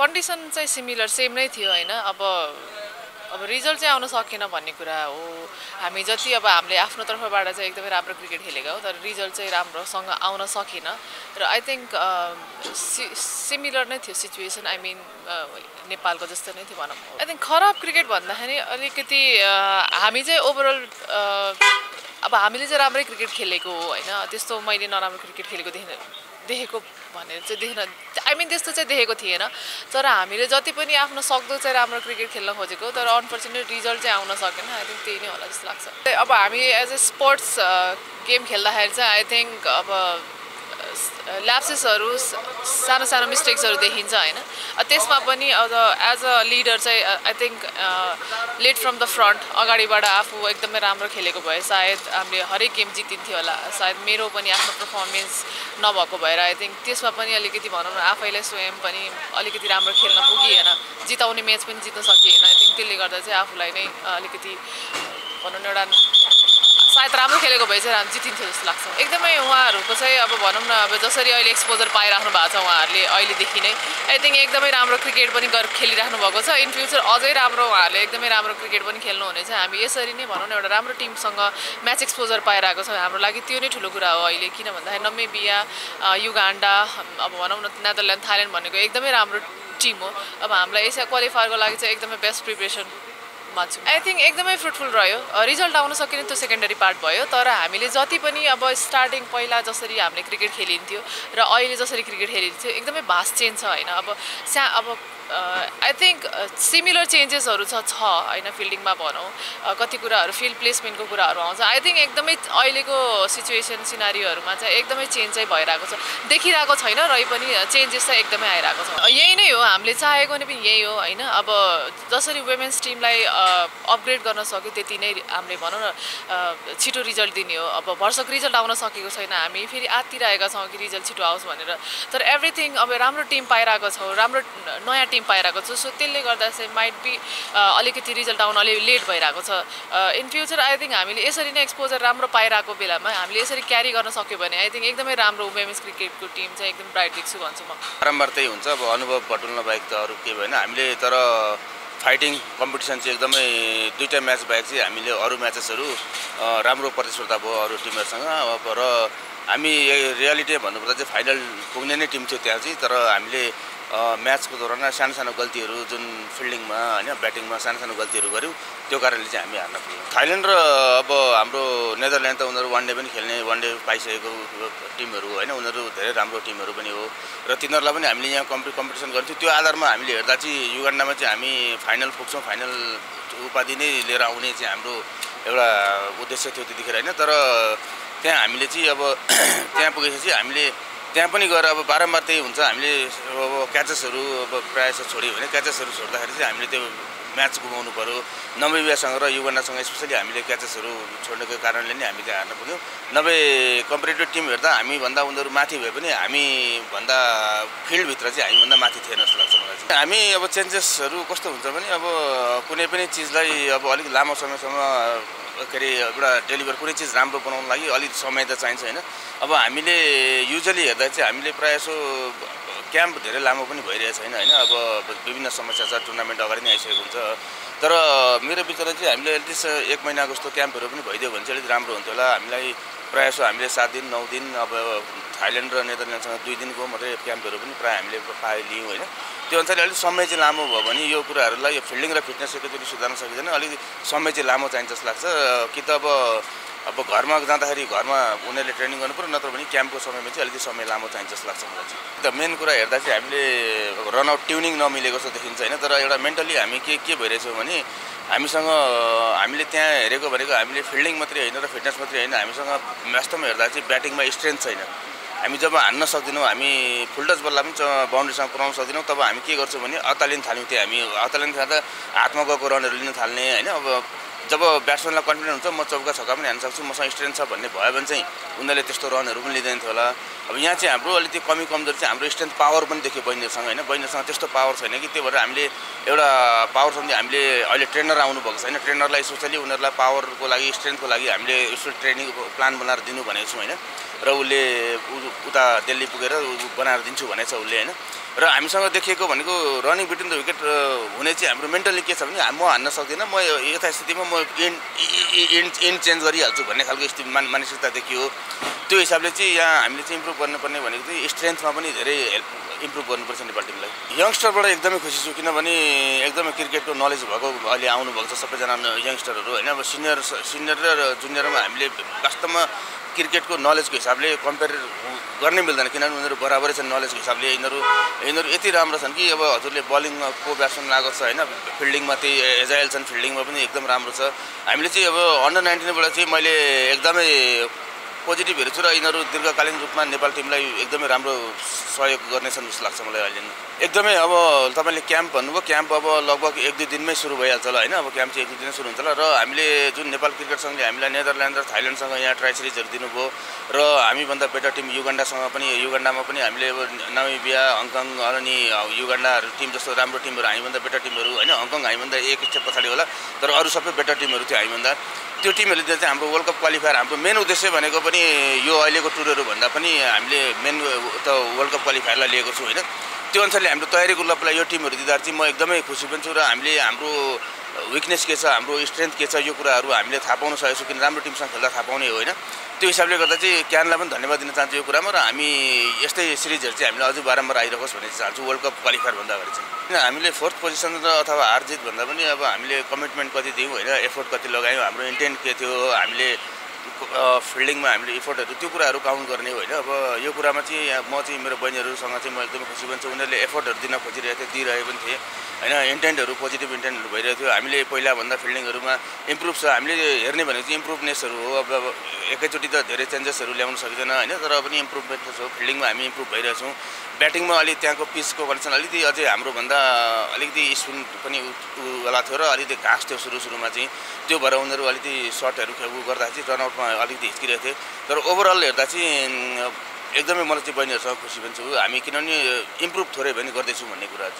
Condition चाहिँ similar same नै थियो हैन अब रिजल्ट चाहिँ आउन सकेन भन्ने कुरा हो हामी जति अब हामीले आफ्नो तर्फबाट चाहिँ एकदमै राम्रो क्रिकेट खेलेका हो तर रिजल्ट चाहिँ राम्रोसँग आउन सकेन र आई थिंक सिमिलर नै थियो सिचुएसन आई मिन नेपालको जस्तो नै थियो भनौँ आई थिंक खराब क्रिकेट भन्दाखेरि अलिकति हामी चाहिँ ओभरअल अब हामीले चाहिँ राम्रै क्रिकेट खेलेको हो हैन त्यस्तो मैले नराम्रो क्रिकेट खेलेको देखेको भनेर चाहिँ देख्न आई मिन त्यस्तो चाहिँ देखेको थिएन तर हामीले जति पनि आफ्नो सक्दो चाहिँ राम्रो क्रिकेट खेल्न खोजेको तर अनफर्चुनेट रिजल्ट चाहिँ आउन सकेन आई थिंक त्यही नै होला जस्तो लाग्छ अब हामी एज अ स्पोर्ट्स गेम खेल्दाखेरि चाहिँ आई थिंक अब ल्याप्सेसहरू सानो सानो मिस्टेक्सहरू देखिन्छ हैन त्यसमा पनि अब एज अ लिडर चाहिँ I think lead from the front अगाडिबाट आफू एकदमै राम्रो खेलेको भए सायद हामीले हरेक गेम जितिन्थ्यो होला सायद मेरो पनि आफ्नो पर्फर्मेन्स नभएको भएर आई थिंक त्यसमा पनि अलिकति भनौँ न आफैले स्वयं पनि अलिकति राम्रो खेल्न पुगिएन जिताउने म्याच पनि जित्न सकिएन आई थिंक त्यसले गर्दा चाहिँ आफूलाई नै अलिकति भनौँ न एउटा सायद राम्रो खेलेको भए चाहिँ जितिन्थ्यो जस्तो लाग्छ एकदमै उहाँहरूको चाहिँ अब भनौँ न अब जसरी अहिले एक्सपोजर पाइराख्नु भएको छ उहाँहरूले अहिलेदेखि नै आई थिंक एकदमै राम्रो क्रिकेट पनि खेलिराख्नु भएको छ इन फ्युचर अझै राम्रो उहाँहरूले एकदमै राम्रो क्रिकेट पनि खेल्नुहुनेछ हामी यसरी नै भनौँ न एउटा राम्रो टिमसँग म्याच एक्सपोजर पाइरहेको छ हाम्रो लागि त्यो नै ठुलो कुरा हो अहिले किन भन्दाखेरि नमिबिया युगान्डा अब भनौँ न नेदरल्यान्ड थाइल्यान्ड भनेको एकदमै राम्रो टिम हो अब हामीलाई एसिया क्वालिफायरको लागि चाहिँ एकदमै बेस्ट प्रिपरेसन मान्छु आई थिंक एकदमै फ्रुटफुल रह्यो रिजल्ट आउन सकेन त्यो सेकेन्डरी पार्ट भयो तर हामीले जति पनि अब स्टार्टिङ पहिला जसरी हामीले क्रिकेट खेलिन्थ्यो र अहिले जसरी क्रिकेट खेलिन्थ्यो एकदमै भास्ट चेन्ज छ हैन अब आई थिंक सिमिलर चेन्जेसहरू छ हैन फिल्डिङमा भनौँ कति कुराहरू फिल्ड प्लेसमेन्टको कुराहरू आउँछ आई थिंक एकदमै अहिलेको सिचुएसन सिनारीहरूमा चाहिँ एकदमै चेन्ज चाहिँ भइरहेको छ देखिरहेको छैन र पनि चेन्जेस चाहिँ एकदमै आइरहेको छ यही नै हो हामीले चाहेको नै पनि यही हो हैन अब जसरी वुमेन्स टिमलाई अपग्रेड गर्न सक्यो त्यति नै हामीले भनौँ न छिटो रिजल्ट दिने हो अब भर्सक रिजल्ट आउन सकेको छैन हामी फेरि आत्तिरहेका छौँ कि रिजल्ट छिटो आओस् भनेर तर एभ्रिथिङ अब राम्रो टिम पाइरहेको छौँ राम्रो नयाँ टिम पाइरहेको छु सो त्यसले गर्दा चाहिँ माइट बी अलिकति रिजल्ट आउन अलि लेट भइरहेको छ इन फ्युचर आई थिंक हामीले यसरी नै एक्सपोजर राम्रो पाइरहेको बेलामा हामीले यसरी क्यारी गर्न सक्यो भने आई थिंक एकदमै राम्रो वुमेन्स क्रिकेटको टिम चाहिँ एकदम ब्राइट देख्छु भन्छु म बारम्बार त्यही हुन्छ अब अनुभव बटुल्न बाहेक त अरू के भएन हामीले तर फाइटिङ कम्पिटिसन चाहिँ एकदमै दुईटा म्याच बाहेक चाहिँ हामीले अरू म्याचेसहरू राम्रो प्रतिस्पर्धा भयो अरू टिमहरूसँग र हामी रियालिटी भन्नुपर्दा चाहिँ फाइनल पुग्ने नै टिम थियो त्यहाँ चाहिँ तर हामीले म्याचको दौरान सानो सानो गल्तीहरू जुन फिल्डिङमा हैन ब्याटिङमा सानो सानो गल्तीहरू गऱ्यौँ त्यो कारणले चाहिँ हामी हार्न पुग्यौँ थाइल्यान्ड र अब हाम्रो नेदरल्यान्ड त उनीहरू वान डे पनि खेल्ने वान डे पाइसकेको टिमहरू हैन उनीहरू धेरै राम्रो टिमहरू पनि हो र तिनीहरूलाई पनि हामीले यहाँ कम्पिटिसन गर्थ्यौँ त्यो आधारमा हामीले हेर्दा चाहिँ युगान्डामा चाहिँ हामी फाइनल पुग्छौँ फाइनल उपाधि नै लिएर आउने चाहिँ हाम्रो एउटा उद्देश्य थियो त्यतिखेर हैन तर त्यहाँ हामीले चाहिँ अब त्यहाँ पुगेपछि हामीले त्यहाँ पनि गएर अब बारम्बार त्यही हुन्छ हामीले अब क्याचेसहरू अब प्रायः जस्तो छोड्यो भने क्याचेसहरू छोड्दाखेरि चाहिँ हामीले त्यो म्याच गुमाउनु पर्यो नमिबियासँग र युगान्डासँग स्पेसली हामीले क्याचेसहरू छोड्नेको कारणले नै हामी त्यहाँ हार्न पुग्यौँ नभए कम्पिटेटिभ टिम हेर्दा हामीभन्दा उनीहरू माथि भए पनि हामीभन्दा फिल्डभित्र चाहिँ हामीभन्दा माथि थिएन जस्तो लाग्छ मलाई चाहिँ हामी अब चेन्जेसहरू कस्तो हुन्छ भने अब कुनै पनि चिजलाई अब अलिक लामो समयसम्म के अरे एउटा डेलिभर कुनै चिज राम्रो बनाउनु लागि अलिक समय त चाहिन्छ हैन अब हामीले युजली हेर्दा चाहिँ हामीले प्रायः जसो क्याम्प धेरै लामो पनि भइरहेको छैन हैन अब विभिन्न समस्या छ टुर्नामेन्ट अगाडि नै आइसकेको हुन्छ तर मेरो विचारमा चाहिँ हामीले एटलिस्ट 1 महिनाको जस्तो क्याम्पहरू पनि भइदियो भने चाहिँ अलिक राम्रो हुन्थ्यो होला हामीलाई प्रायः जसो हामीले 7 दिन 9 दिन अब थाइल्यान्ड र नेदरल्यान्डसँग 2 दिनको मात्रै क्याम्पहरू पनि प्रायः हामीले लियौँ हैन त्यो अनुसारले अलिक समय चाहिँ लामो भयो भने यो कुराहरूलाई यो फिल्डिङ र फिटनेस एकैचोटि सुधार्न सकिँदैन अलिक समय चाहिँ लामो चाहिन्छ जस्तो लाग्छ कि त अब घरमा जाँदाखेरि घरमा उनीहरूले ट्रेनिङ गर्नु पर्यो नत्र भने क्याम्पको समयमा चाहिँ अलिकति समय लामो चाहिन्छ जस्तो लाग्छ मलाई चाहिँ त मेन कुरा हेर्दा चाहिँ हामीले रनआउट ट्युनिङ नमिलेको जस्तो देखिन्छ हैन तर एउटा मेन्टली हामी के भइरहेछौँ भने हामीसँग हामीले त्यहाँ हेरेको भनेको हामीले फिल्डिङ मात्रै हैन र फिटनेस मात्रै हैन हामीसँग वास्तवमा हेर्दा चाहिँ ब्याटिङमा स्ट्रेन्थ छैन हामी जब हान्न सक्दैनौँ हामी फुल टच बललाई पनि बाउन्ड्रीसँग पुर्याउन सक्दैनौँ तब हामी के गर्छौँ भने अतालिन थाल्यौँ त्यो हामी अतालिन थाल्दा हातमा गएको रनहरू लिन थाल्ने हैन अब जब ब्याट्सम्यानलाई कन्फिडेन्ट हुन्छ म चौका छक्का पनि हान्न सक्छु मसँग स्ट्रेन्थ छ भन्ने भयो भने चाहिँ उनीहरूले त्यस्तो रनहरू पनि लिँदैन थियो होला अब यहाँ चाहिँ हाम्रो अलिकति कमी कमजोरी चाहिँ हाम्रो स्ट्रेन्थ पावर पनि देखियो बहिनीहरूसँग हैन बहिनीहरूसँग त्यस्तो पावर छैन कि त्यही भएर हामीले एउटा पावर सम्झి हामीले अहिले ट्रेनर आउनु भएको छैन ट्रेनरलाई स्पेशली उनीहरूलाई पावरको लागि स्ट्रेन्थको लागि हामीले यसो ट्रेनिङ प्लान बनाएर दिनु भनेको छौँ हैन र उसले उता दिल्ली पुगेर बनाएर दिन्छु भनेको छ उसले हैन र हामीसँग देखिएको भनेको रनिङ बिट्विन द विकेट हुने चाहिँ हाम्रो मेन्टली के छ भने म हान्न सक्दिनँ, म यथास्थितिमा म इन चेन्ज गरिहाल्छु भन्ने खालको स्थिति मानसिकता देखियो। त्यो हिसाबले चाहिँ यहाँ हामीले चाहिँ इम्प्रुभ गर्नुपर्ने भनेको चाहिँ स्ट्रेन्थमा पनि धेरै इम्प्रुभ गर्नुपर्छ नेपाल टिमलाई। यङ्स्टरबाट एकदमै खुसी छु, किनभने एकदमै क्रिकेटको नलेज भएको अहिले आउनुभएको छ सबैजना यङ्स्टरहरू होइन। अब सिनियर र जुनियरमा हामीले वास्तवमा क्रिकेटको नलेजको हिसाबले कम्पेयर गर्नै मिल्दैन, किनभने उनीहरू बराबरै छन् नलेजको हिसाबले। यिनीहरू यति राम्रो छन् कि अब हजुरले बलिङमा को ब्याट्सम्यान लागेको छ होइन, फिल्डिङमा त्यही एजाइल छन्, फिल्डिङमा पनि एकदम राम्रो छ। हामीले चाहिँ अब अन्डर 19बाट चाहिँ मैले एकदमै पोजिटिभहरू छु र यिनीहरू दीर्घकालीन रूपमा नेपाल टिमलाई एकदमै राम्रो सहयोग गर्नेछन् जस्तो लाग्छ मलाई अहिले। एकदमै अब तपाईँले क्याम्प भन्नुभयो, क्याम्प अब लगभग 1-2 दिनमै सुरु भइहाल्छ होला होइन। अब क्याम्प चाहिँ 1-2 दिनमै सुरु हुन्छ होला। र हामीले जुन नेपाल क्रिकेट सङ्घले हामीलाई नेदरल्यान्ड र थाइल्यान्डसँग यहाँ ट्राई सिरिजहरू दिनुभयो र हामीभन्दा बेटर टिम युगान्डामा पनि हामीले अब नामिबिया, हङकङ अनि युगान्डाहरू टिम जस्तो राम्रो टिमहरू, हामीभन्दा बेटर टिमहरू होइन। हङकङ हामीभन्दा एक स्टेप पछाडि होला, तर अरू सबै बेटर टिमहरू थियो हामीभन्दा। त्यो टिमहरूले चाहिँ हाम्रो वर्ल्ड कप क्वालिफायर, हाम्रो मेन उद्देश्य भनेको पनि यो अहिलेको टुरहरू भन्दा पनि हामीले मेन त वर्ल्ड कप क्वालिफायरलाई लिएको छु होइन। त्यो अनुसारले हाम्रो तयारीको लपलाई यो टिमहरू दिँदा चाहिँ म एकदमै खुसी पनि छु र हामीले हाम्रो विकनेस के छ, हाम्रो स्ट्रेन्थ के छ, यो कुराहरू हामीले थाहा पाउन सकेको छु, किन राम्रो टिमसँग खेल्दा थाहा पाउने हो होइन। त्यो हिसाबले गर्दा चाहिँ क्यानलाई पनि धन्यवाद दिन चाहन्छु यो कुरामा। र हामी यस्तै सिरिजहरू चाहिँ हामीले अझै बारम्बार आइरहोस् भन्ने चाहन्छु वर्ल्ड कप क्वालिफायर भन्दा अगाडि चाहिँ। किन हामीले 4th पोजिसन र अथवा हार जित भन्दा पनि अब हामीले कमिटमेन्ट कति दियौँ होइन, एफोर्ट कति लगायौँ, हाम्रो इन्टेन्ट के थियो, हामीले फिल्डिङमा हामीले इफोर्टहरू, त्यो कुराहरू काउन्ट गर्ने होइन। अब यो कुरामा चाहिँ म चाहिँ मेरो बहिनीहरूसँग चाहिँ म एकदमै खुसी पनि छु। उनीहरूले एफोर्टहरू दिन खोजिरहेको थियो, दिइरहेको पनि थिए होइन। इन्टेन्टहरू पोजिटिभ इन्टेन्टहरू भइरहेको थियो। हामीले पहिलाभन्दा फिल्डिङहरूमा इम्प्रुभ छ, हामीले हेर्ने भनेको चाहिँ इम्प्रुभनेसहरू हो। अब एकैचोटि त धेरै चेन्जेसहरू ल्याउन सकिँदैन होइन, तर पनि इम्प्रुभमेन्ट हो। फिल्डिङमा हामी इम्प्रुभ भइरहेछौँ। ब्याटिङमा अलिक त्यहाँको पिचको कन्डिसन अलिकति अझै हाम्रोभन्दा अलिकति स्पिन पनि वाला थियो र अलिकति घाँस थियो सुरुमा चाहिँ। त्यो भएर उनीहरू अलिकति सर्टहरू गर्दा चाहिँ रनआउटमा अलिकति हिचकिरहेको थिए। तर ओभरअल हेर्दा चाहिँ एकदमै मलाई चाहिँ बहिनीहरूसँग खुसी पनि छु हामी, किनभने इम्प्रुभ थोरै भए पनि गर्दैछौँ भन्ने कुरा